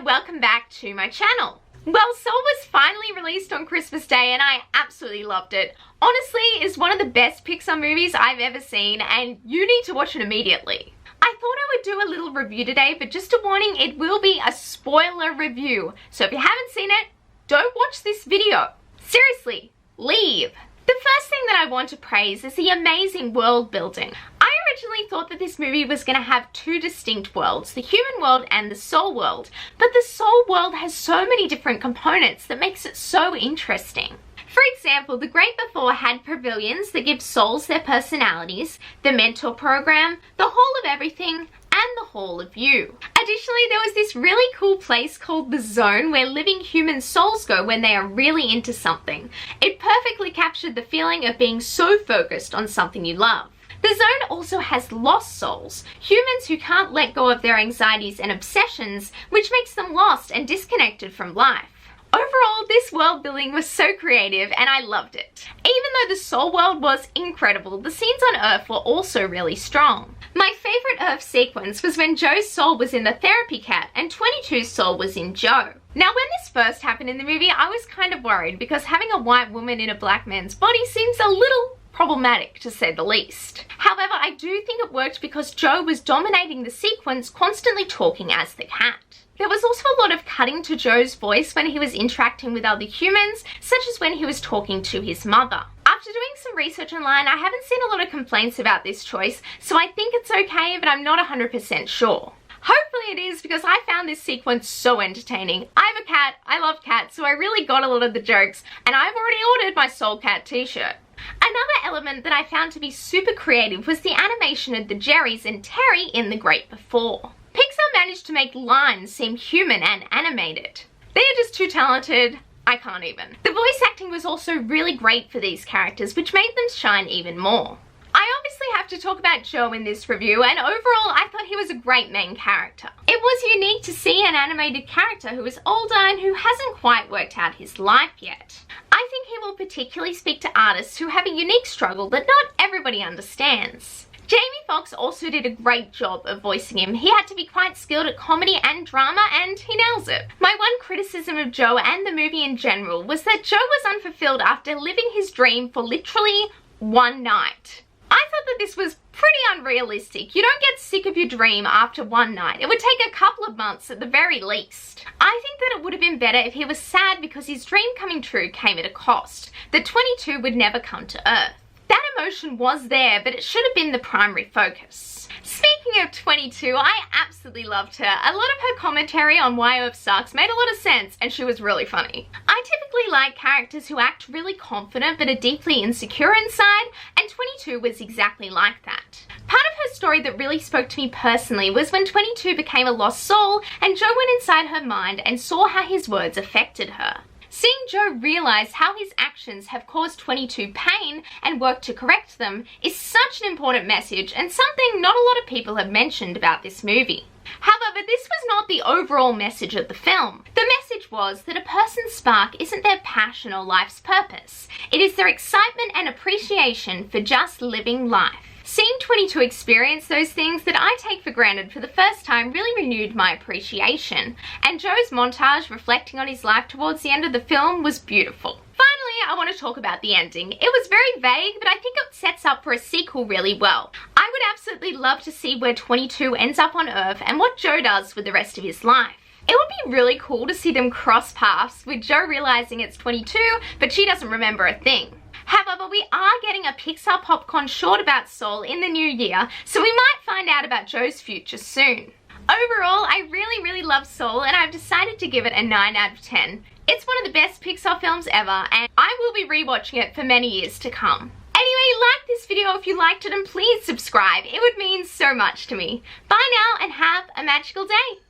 and welcome back to my channel. Well, Soul was finally released on Christmas Day and I absolutely loved it. Honestly, it's one of the best Pixar movies I've ever seen and you need to watch it immediately. I thought I would do a little review today, but just a warning, it will be a spoiler review. So if you haven't seen it, don't watch this video. Seriously, leave. The first thing that I want to praise is the amazing world building. I originally thought that this movie was going to have two distinct worlds, the human world and the soul world, but the soul world has so many different components that makes it so interesting. For example, The Great Before had pavilions that give souls their personalities, the mentor program, the Hall of Everything, and the Hall of You. Additionally, there was this really cool place called the Zone where living human souls go when they are really into something. It perfectly captured the feeling of being so focused on something you love. The Zone also has lost souls, humans who can't let go of their anxieties and obsessions, which makes them lost and disconnected from life. Overall, this world building was so creative and I loved it. Even though the soul world was incredible, the scenes on Earth were also really strong. My favorite Earth sequence was when Joe's soul was in the therapy cat and 22's soul was in Joe. Now, when this first happened in the movie, I was kind of worried because having a white woman in a black man's body seems a little problematic to say the least. However, I do think it worked because Joe was dominating the sequence, constantly talking as the cat. There was also a lot of cutting to Joe's voice when he was interacting with other humans, such as when he was talking to his mother. After doing some research online, I haven't seen a lot of complaints about this choice, so I think it's okay, but I'm not 100% sure. Hopefully it is, because I found this sequence so entertaining. I have a cat, I love cats, so I really got a lot of the jokes, and I've already ordered my Soul Cat t-shirt. Another element that I found to be super creative was the animation of the Jerrys and Terry in The Great Before. Pixar managed to make lines seem human and animated. They're just too talented, I can't even. The voice acting was also really great for these characters, which made them shine even more. I obviously have to talk about Joe in this review, and overall I thought he was a great main character. It was unique to see an animated character who is older and who hasn't quite worked out his life yet. I think he will particularly speak to artists who have a unique struggle that not everybody understands. Jamie Foxx also did a great job of voicing him. He had to be quite skilled at comedy and drama, and he nails it. My one criticism of Joe and the movie in general was that Joe was unfulfilled after living his dream for literally one night. I thought that this was pretty unrealistic. You don't get sick of your dream after one night. It would take a couple of months at the very least. I think that it would have been better if he was sad because his dream coming true came at a cost, that 22 would never come to Earth. That emotion was there, but it should have been the primary focus. Speaking of 22, I absolutely loved her. A lot of her commentary on why Earth sucks made a lot of sense, and she was really funny. I typically like characters who act really confident but are deeply insecure inside, and 22 was exactly like that. Part of her story that really spoke to me personally was when 22 became a lost soul and Joe went inside her mind and saw how his words affected her. Seeing Joe realize how his actions have caused 22 pain and work to correct them is such an important message and something not a lot of people have mentioned about this movie. However, this was not the overall message of the film. The message was that a person's spark isn't their passion or life's purpose. It is their excitement and appreciation for just living life. Seeing 22 experience those things that I take for granted for the first time really renewed my appreciation, and Joe's montage reflecting on his life towards the end of the film was beautiful. Finally, I want to talk about the ending. It was very vague, but I think it sets up for a sequel really well. I would absolutely love to see where 22 ends up on Earth and what Joe does with the rest of his life. It would be really cool to see them cross paths, with Joe realizing it's 22, but she doesn't remember a thing. However, we are getting a Pixar popcorn short about Soul in the new year, so we might find out about Joe's future soon. Overall, I really love Soul, and I've decided to give it a 9 out of 10. It's one of the best Pixar films ever, and I will be rewatching it for many years to come. Anyway, like this video if you liked it, and please subscribe. It would mean so much to me. Bye now, and have a magical day.